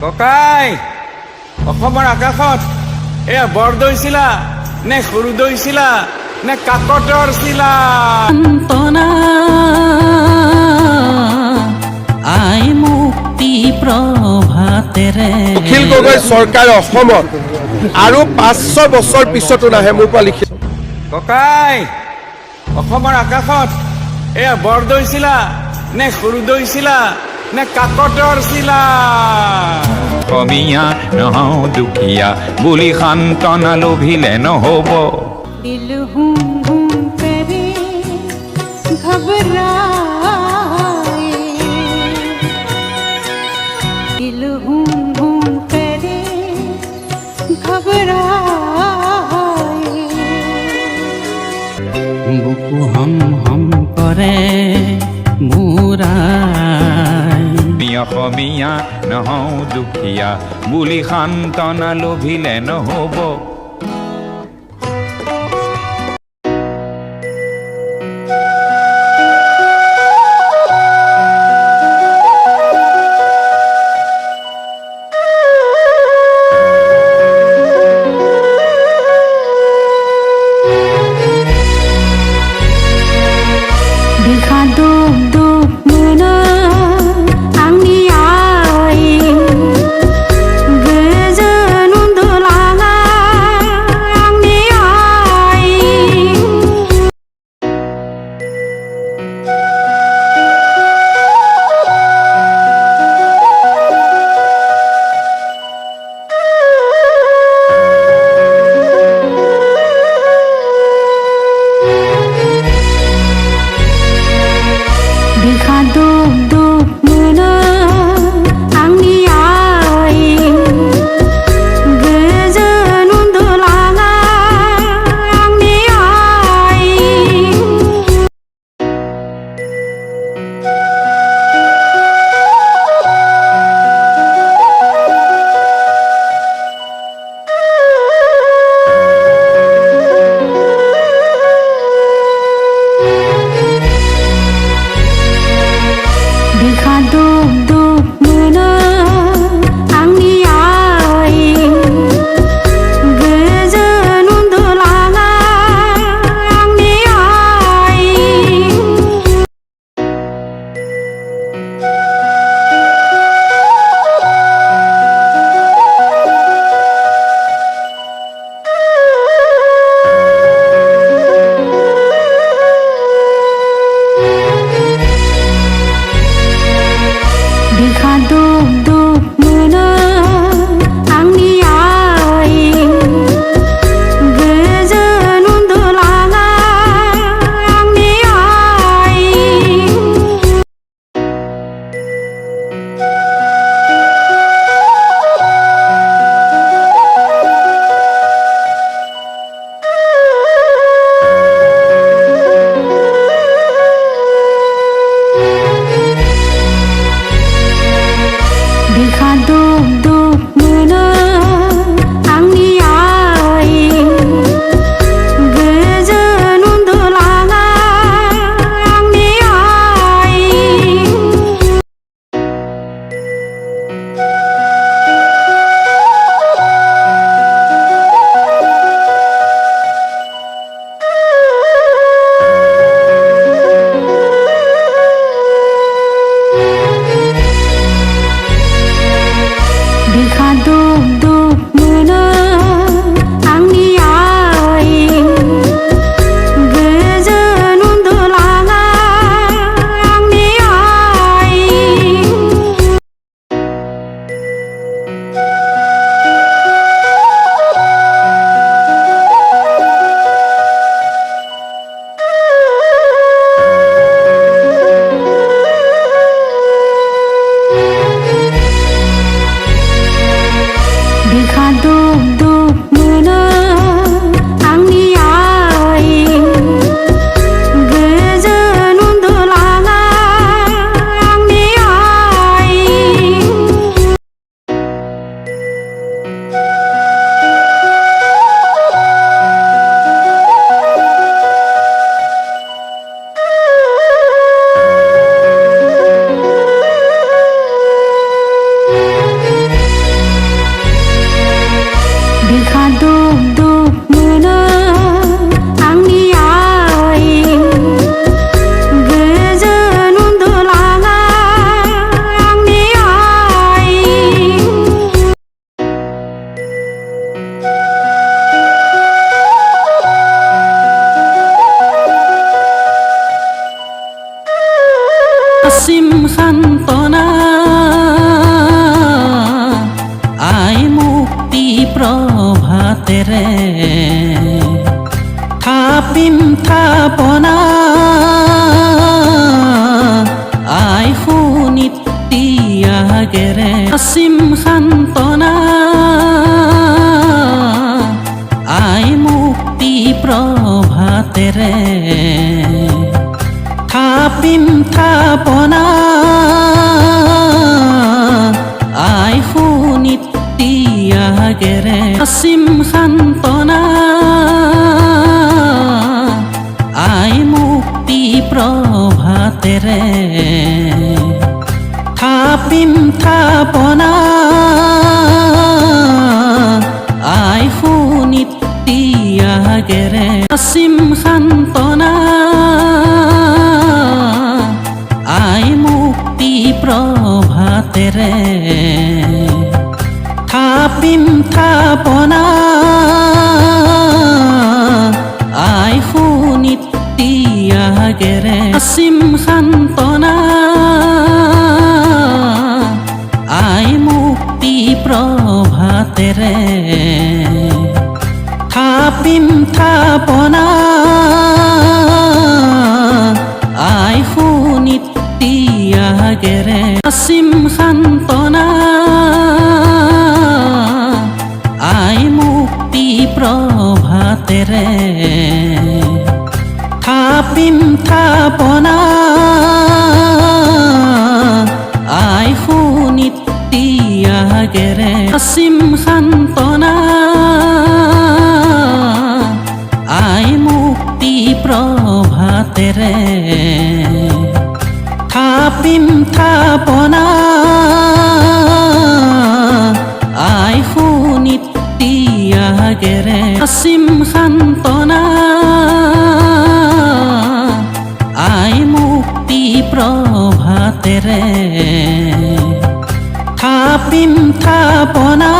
ককাই, অসমৰ আকাশত এয়া বৰদৈ চিলা নে সৰুদৈ চিলা নে কাকতৰ চিলা? আই মুক্তি প্ৰভাতেৰে অখিল গগৈ চৰকাৰে অসমত আৰু 500 বছৰ পিছতো নাহে মোৰ পৰা লিখি। ককাই, অসমৰ আকাশত এয়া বৰদৈ চিলা নে সৰুদৈ চিলা নে কাকতৰ চিলা? অসমীয়া নহওঁ দুখীয়া বুলি সান্তনা লোভিলে নহ'ব। दिल हूँ हूँ करे घबराए, दिल हूँ हूँ करे घबराए। বুকু হম হম কৰে মোৰাই আমি অসমীয়া নহওঁ দুখীয়া বুলি সান্তনা লোভিলে নহ'ব। बिखा दुख दुख मोनो आंनि आइ गोजोन उन्दुलाङा রে থাপিম থাপনা আই শুনিতিয়া গেৰে অসীম শান্তনা আই মুক্তি প্ৰভাতেৰে থাপিম থাপনা আই শুনিতিয়া গেৰে অসীম শান্তনা আই মুক্তি প্ৰভাতেৰে থাপিম থাপনা আই শুনিতিয়া গেৰে অসীম শান্তনা আই মুক্তি প্ৰভাতেৰে থাপিম থাপনা আই শুনিতিয়া গেৰে অসীম শান্তনা আই মুক্তি প্ৰভাতেৰে থাপিম থাপনা আই শুনিতিয়া গেৰে অসীম শান্তনা আই মুক্তি প্ৰভাতেৰে থাপিম থাপনা আই শুনিতিয়া গেৰে অসীম শান্তনা আই মুক্তি প্ৰভাতেৰে থাপিম থাপনা আই শুনিতিয়া গেৰে অসীম শান্তনা আই মুক্তি প্ৰভাতেৰে থাপিম থাপনা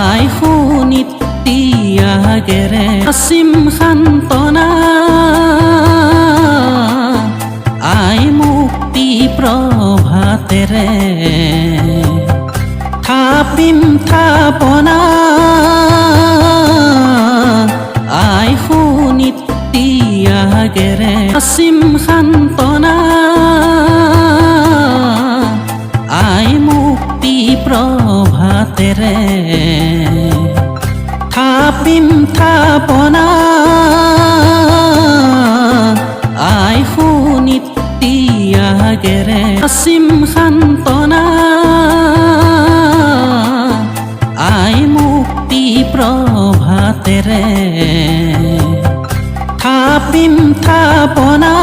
আই শুনিতিয়া গেৰে অসীম শান্তনা আই মুক্তি প্ৰভাতেৰে থাপিম থাপনা I শুনিতিয়া গেৰে Asim Shantana I মুক্তি প্ৰভাতেৰে থাপিম থাপনা I শুনিতিয়া গেৰে Asim Shantana I মুক্তি প্ৰভাতেৰে থাপিম থাপনা